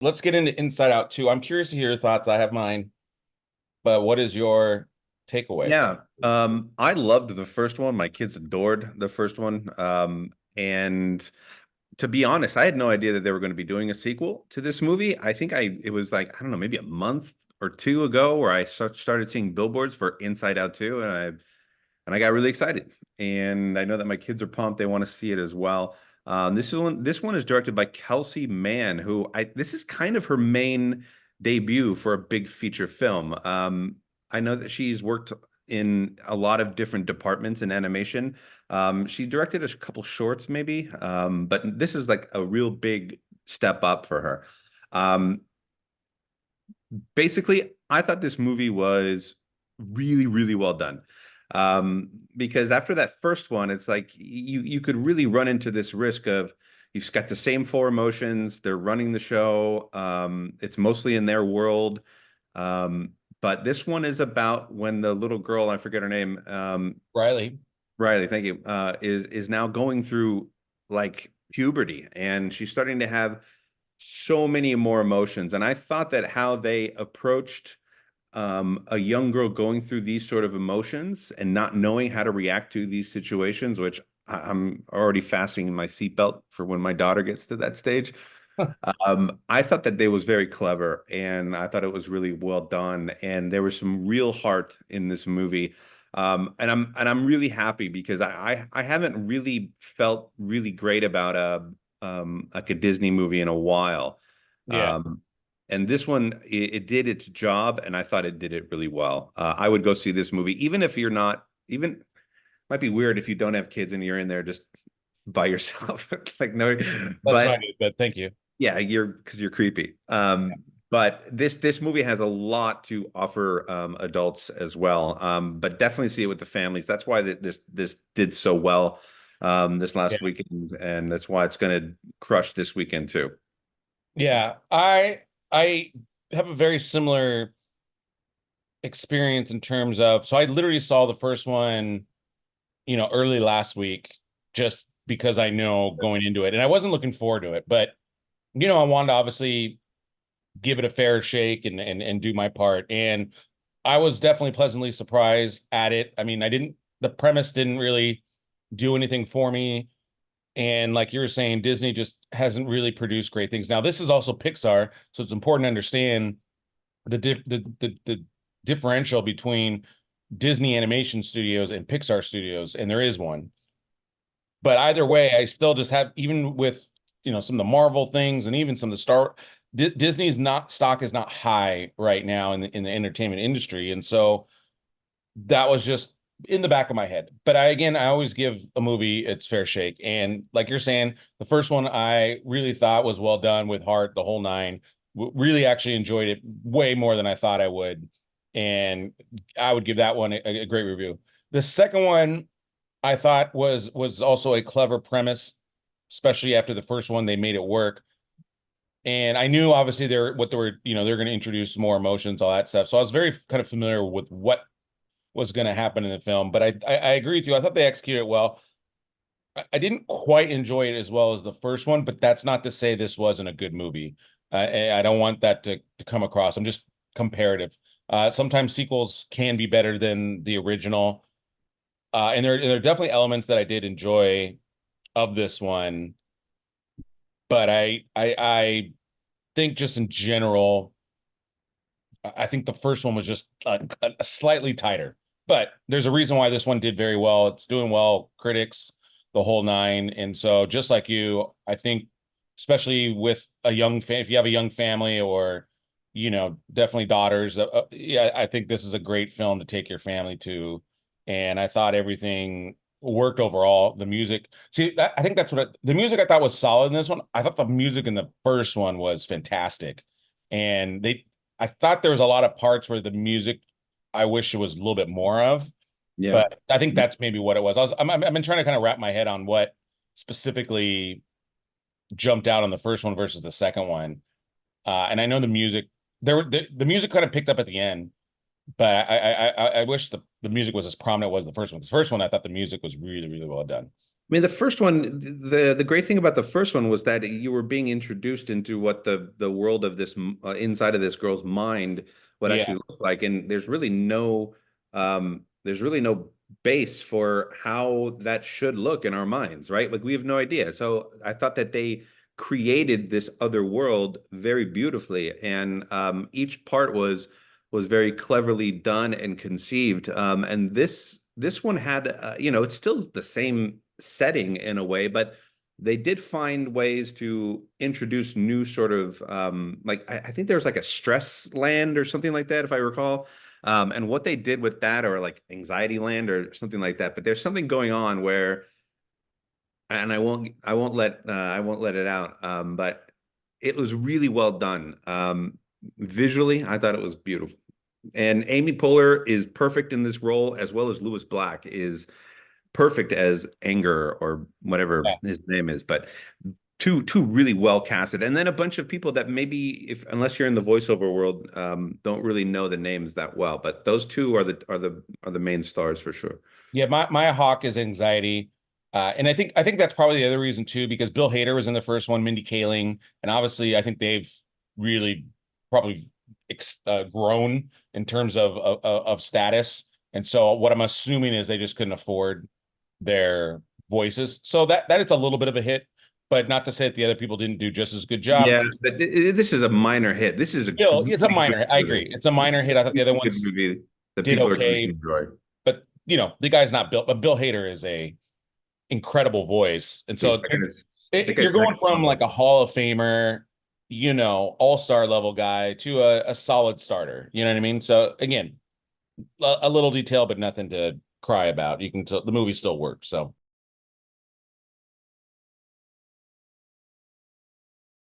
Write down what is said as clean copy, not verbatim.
let's get into Inside Out 2. I'm curious to hear your thoughts. I have mine, but what is your takeaway? Yeah, I loved the first one. My kids adored the first one. And to be honest, I had no idea that they were going to be doing a sequel to this movie. I think it was like, I don't know, maybe a month or two ago where I started seeing billboards for Inside Out 2, and I got really excited. And I know that my kids are pumped. They want to see it as well. This one is directed by Kelsey Mann, who this is kind of her main debut for a big feature film. I know that she's worked in a lot of different departments in animation. She directed a couple shorts, maybe, but this is like a real big step up for her. Um, Basically, I thought this movie was really, really well done. Because after that first one, it's like you could really run into this risk of you've got the same four emotions, they're running the show, it's mostly in their world. But this one is about when the little girl, I forget her name, Riley. Riley, thank you, is now going through like puberty, and she's starting to have so many more emotions. And I thought that how they approached a young girl going through these sort of emotions and not knowing how to react to these situations, which I'm already fastening my seatbelt for when my daughter gets to that stage. I thought that they was very clever, and I thought it was really well done, and there was some real heart in this movie. And I'm really happy because I haven't really felt really great about a like a Disney movie in a while. Yeah. Um, and this one, it did its job, and I thought it did it really well. I would go see this movie, even if you're not even might be weird if you don't have kids and you're in there just by yourself. Like no, That's but not it, but thank you. yeah, because you're creepy. But this movie has a lot to offer adults as well. But definitely see it with the families. That's why this did so well this Yeah. last weekend, and that's why it's going to crush this weekend too. Yeah. I have a very similar experience in terms of, so I literally saw the first one, early last week, just because I know going into it, and I wasn't looking forward to it, but I wanted to obviously give it a fair shake and do my part. And I was definitely pleasantly surprised at it. I mean, the premise didn't really do anything for me. And like you were saying, Disney just hasn't really produced great things. Now, this is also Pixar, so it's important to understand the differential between Disney animation studios and Pixar studios, and there is one. But either way, I still just have, even with some of the Marvel things and even some of the Disney's not stock is not high right now in the entertainment industry, and so that was just in the back of my head. But I always give a movie its fair shake, and like you're saying, the first one I really thought was well done with heart, the whole nine. Really actually enjoyed it way more than I thought I would, and I would give that one a great review. The second one I thought was also a clever premise, especially after the first one, they made it work. And I knew obviously they're going to introduce more emotions, all that stuff. So I was very kind of familiar with what was going to happen in the film. But I agree with you. I thought they executed it well. I didn't quite enjoy it as well as the first one, but that's not to say this wasn't a good movie. I don't want that to come across. I'm just comparative. Sometimes sequels can be better than the original. And there are definitely elements that I did enjoy of this one, but I think just in general, I think the first one was just a slightly tighter. But there's a reason why this one did very well. It's doing well, critics, the whole nine. And so, just like you, I think, especially with if you have a young family or definitely daughters, yeah, I think this is a great film to take your family to. And I thought everything worked overall. The music, see, I think that's the music I thought was solid in this one. I thought the music in the first one was fantastic, and I thought there was a lot of parts where the music I wish it was a little bit more of, Yeah. but I think that's maybe what it was. I've been trying to kind of wrap my head on what specifically jumped out on the first one versus the second one. And I know the music the music kind of picked up at the end, but I wish the music was as prominent as the first one. The first one I thought the music was really, really well done. I mean, the first one, the great thing about the first one was that you were being introduced into what the world of this inside of this girl's mind would Yeah, actually look like, and there's really no base for how that should look in our minds, right? Like we have no idea. So I thought that they created this other world very beautifully, and each part was very cleverly done and conceived. And this one had, it's still the same setting in a way, but they did find ways to introduce new sort of like I think there was like a stress land or something like that, if I recall. And what they did with that, or like anxiety land or something like that. But there's something going on where, and I won't let it out. But it was really well done. Visually, I thought it was beautiful. And Amy Poehler is perfect in this role, as well as Lewis Black is perfect as Anger or whatever yeah, his name is. But two really well casted, and then a bunch of people that maybe, if unless you're in the voiceover world, don't really know the names that well. But those two are the main stars for sure. yeah. My Hawk is anxiety, and I think that's probably the other reason too, because Bill Hader was in the first one, Mindy Kaling, and obviously I think they've really probably grown in terms of status, and so what I'm assuming is they just couldn't afford their voices, so that it's a little bit of a hit, but not to say that the other people didn't do just as good job. Yeah, but this is a minor hit. This is a Still, really it's a good minor. I movie. agree. It's a This is minor hit. I thought a the other really good ones movie that did people are going to okay, enjoy. but the guy's not built. But Bill Hader is a incredible voice, and Yes, so I think I you're going text from someone. like a Hall of Famer, all-star level guy to a solid starter. You know what I mean? So again, a little detail, but nothing to cry about. You can tell the movie still works. So